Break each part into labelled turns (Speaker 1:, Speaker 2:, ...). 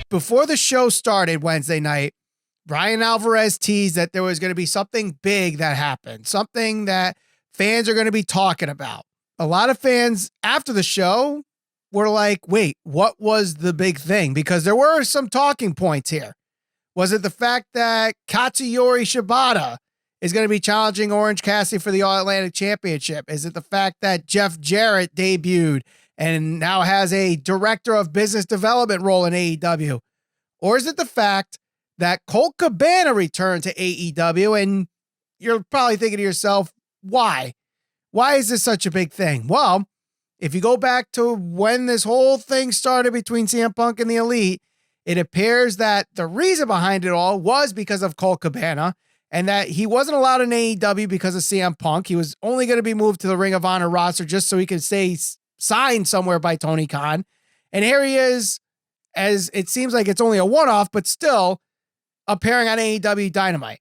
Speaker 1: before the show started Wednesday night, Brian Alvarez teased that there was going to be something big that happened, something that fans are going to be talking about. A lot of fans after the show were like, wait, what was the big thing? Because there were some talking points here. Was it the fact that Katsuyori Shibata is going to be challenging Orange Cassidy for the All-Atlantic Championship? Is it the fact that Jeff Jarrett debuted and now has a director of business development role in AEW? Or is it the fact that Colt Cabana returned to AEW? And you're probably thinking to yourself, why? Why is this such a big thing? Well, if you go back to when this whole thing started between CM Punk and the Elite, it appears that the reason behind it all was because of Colt Cabana, and that he wasn't allowed in AEW because of CM Punk. He was only going to be moved to the Ring of Honor roster just so he could stay signed somewhere by Tony Khan. And here he is, as it seems like it's only a one-off, but still appearing on AEW Dynamite.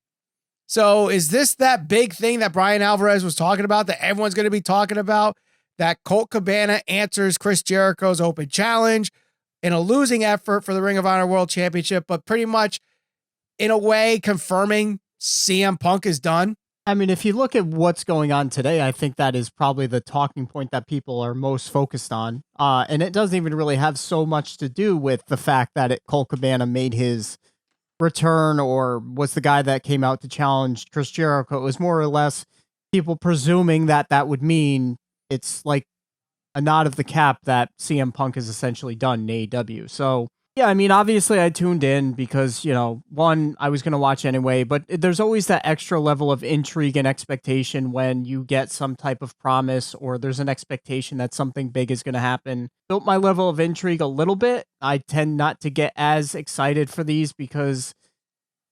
Speaker 1: So is this that big thing that Brian Alvarez was talking about, that everyone's going to be talking about, that Colt Cabana answers Chris Jericho's open challenge in a losing effort for the Ring of Honor World Championship, but pretty much in a way confirming CM Punk is done?
Speaker 2: I mean, if you look at what's going on today, I think that is probably the talking point that people are most focused on. And it doesn't even really have so much to do with the fact that Colt Cabana made his return or was the guy that came out to challenge Chris Jericho. It was more or less people presuming that that would mean it's like a nod of the cap that CM Punk is essentially done in AEW. So, yeah, I mean, obviously I tuned in because, you know, one, I was going to watch anyway, but there's always that extra level of intrigue and expectation when you get some type of promise or there's an expectation that something big is going to happen. Built my level of intrigue a little bit. I tend not to get as excited for these because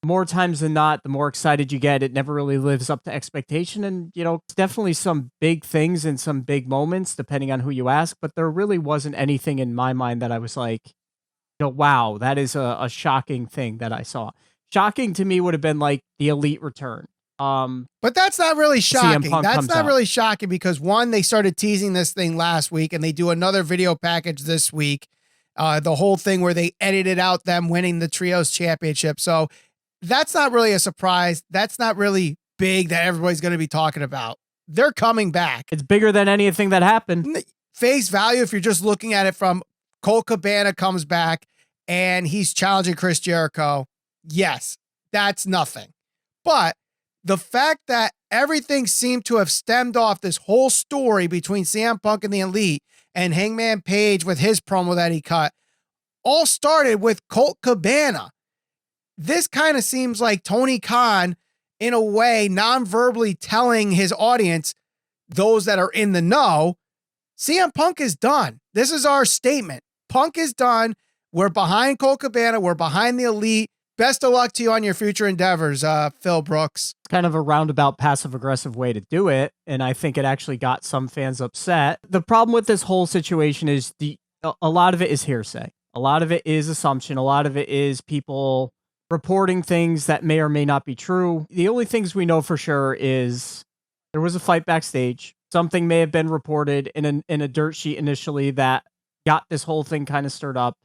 Speaker 2: more times than not, the more excited you get, it never really lives up to expectation. And, you know, it's definitely some big things and some big moments, depending on who you ask. But there really wasn't anything in my mind that I was like, you know, wow, that is a shocking thing that I saw. Shocking to me would have been like the Elite return.
Speaker 1: But that's not really shocking. That's not
Speaker 2: out.
Speaker 1: really shocking because, one, they started teasing this thing last week and they do another video package this week. The whole thing where they edited out them winning the Trios Championship. So that's not really a surprise. That's not really big that everybody's going to be talking about. They're coming back.
Speaker 2: It's bigger than anything that happened.
Speaker 1: Face value, if you're just looking at it from Colt Cabana comes back and he's challenging Chris Jericho, yes, that's nothing. But the fact that everything seemed to have stemmed off this whole story between CM Punk and the Elite and Hangman Page with his promo that he cut all started with Colt Cabana. This kind of seems like Tony Khan, in a way, non-verbally telling his audience, those that are in the know, CM Punk is done. This is our statement. Punk is done. We're behind Colt Cabana. We're behind the Elite. Best of luck to you on your future endeavors, Phil Brooks.
Speaker 2: Kind of a roundabout passive-aggressive way to do it, and I think it actually got some fans upset. The problem with this whole situation is a lot of it is hearsay. A lot of it is assumption. A lot of it is people reporting things that may or may not be true. The only things we know for sure is there was a fight backstage. Something may have been reported in a dirt sheet initially that got this whole thing kind of stirred up,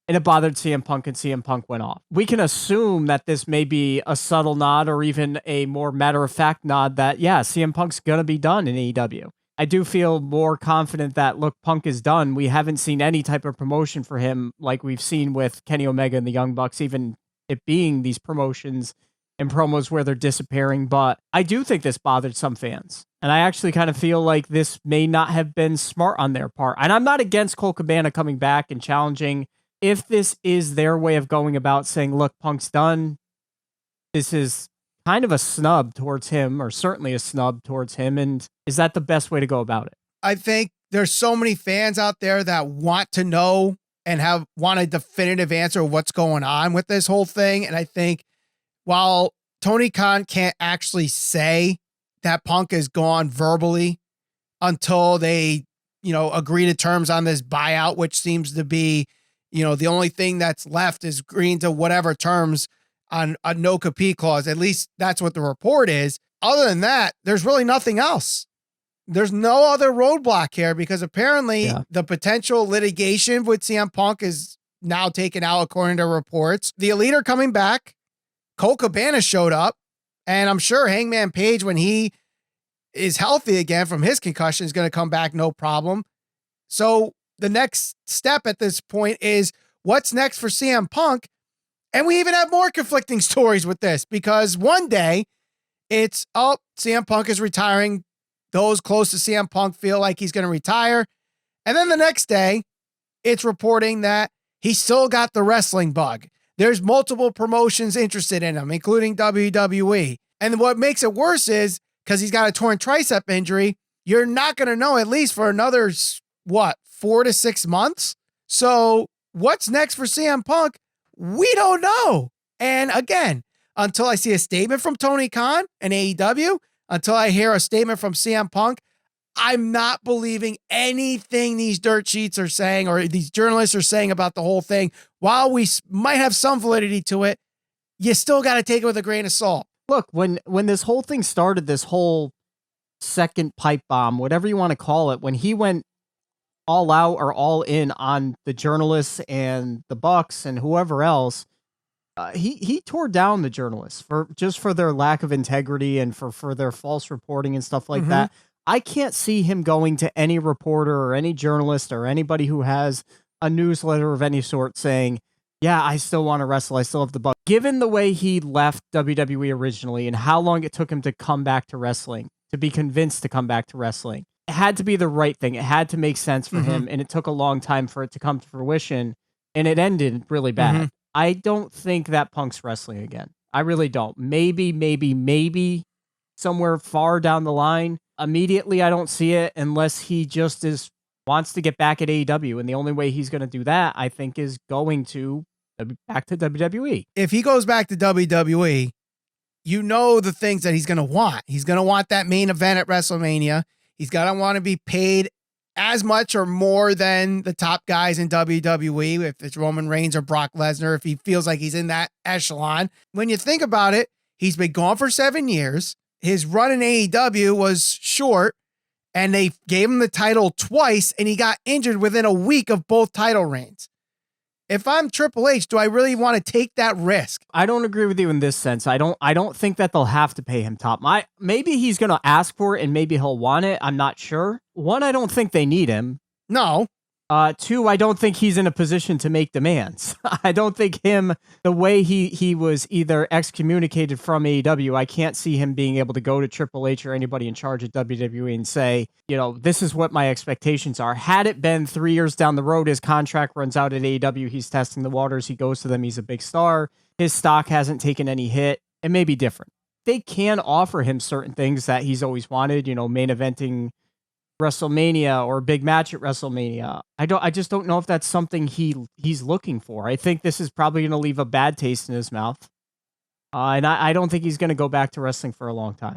Speaker 2: and it bothered CM Punk, and CM Punk went off. We can assume that this may be a subtle nod or even a more matter-of-fact nod that, yeah, CM Punk's going to be done in AEW. I do feel more confident that, look, Punk is done. We haven't seen any type of promotion for him like we've seen with Kenny Omega and the Young Bucks, even it being these promotions and promos where they're disappearing. But I do think this bothered some fans. And I actually kind of feel like this may not have been smart on their part. And I'm not against Colt Cabana coming back and challenging. If this is their way of going about saying, look, Punk's done, this is kind of a snub towards him, or certainly a snub towards him. And is that the best way to go about it?
Speaker 1: I think there's so many fans out there that want to know and want a definitive answer of what's going on with this whole thing. And I think while Tony Khan can't actually say that Punk is gone verbally until they, agree to terms on this buyout, which seems to be, the only thing that's left is agreeing to whatever terms on a no compete clause. At least that's what the report is. Other than that, there's really nothing else. There's no other roadblock here because apparently the potential litigation with CM Punk is now taken out according to reports. The Elite are coming back. Colt Cabana showed up, and I'm sure Hangman Page, when he is healthy again from his concussion, is going to come back no problem. So the next step at this point is what's next for CM Punk? And we even have more conflicting stories with this, because one day it's, CM Punk is retiring. Those close to CM Punk feel like he's going to retire. And then the next day it's reporting that he's still got the wrestling bug. There's multiple promotions interested in him, including WWE. And what makes it worse is because he's got a torn tricep injury, you're not going to know at least for another, 4 to 6 months. So what's next for CM Punk? We don't know. And again, until I see a statement from Tony Khan and AEW, until I hear a statement from CM Punk, I'm not believing anything these dirt sheets are saying or these journalists are saying about the whole thing. While we might have some validity to it, you still got to take it with a grain of salt.
Speaker 2: Look, when this whole thing started, this whole second pipe bomb, whatever you want to call it, when he went all out or all in on the journalists and the Bucks and whoever else, he tore down the journalists for their lack of integrity and for their false reporting and stuff like that. I can't see him going to any reporter or any journalist or anybody who has a newsletter of any sort saying, yeah, I still want to wrestle. I still have the Bucks. Given the way he left WWE originally and how long it took him to come back to wrestling, to be convinced to come back to wrestling, it had to be the right thing. It had to make sense for him, and it took a long time for it to come to fruition, and it ended really bad. I don't think that Punk's wrestling again. I really don't. Maybe somewhere far down the line. Immediately, I don't see it unless he just wants to get back at AEW, and the only way he's going to do that, I think, is going to back to WWE.
Speaker 1: If he goes back to WWE, you know the things that he's going to want. He's going to want that main event at WrestleMania. He's going to want to be paid as much or more than the top guys in WWE, if it's Roman Reigns or Brock Lesnar, if he feels like he's in that echelon. When you think about it, he's been gone for 7 years. His run in AEW was short, and they gave him the title twice, and he got injured within a week of both title reigns. If I'm Triple H, do I really want to take that risk?
Speaker 2: I don't agree with you in this sense. I don't think that they'll have to pay him top. Maybe he's going to ask for it and maybe he'll want it. I'm not sure. One, I don't think they need him.
Speaker 1: No.
Speaker 2: Two, I don't think he's in a position to make demands. I don't think the way he was either excommunicated from AEW, I can't see him being able to go to Triple H or anybody in charge at WWE and say, this is what my expectations are. Had it been 3 years down the road, his contract runs out at AEW, he's testing the waters, he goes to them, he's a big star, his stock hasn't taken any hit, it may be different. They can offer him certain things that he's always wanted, main eventing WrestleMania or a big match at WrestleMania. I just don't know if that's something he's looking for. I think this is probably going to leave a bad taste in his mouth. And I don't think he's going to go back to wrestling for a long time.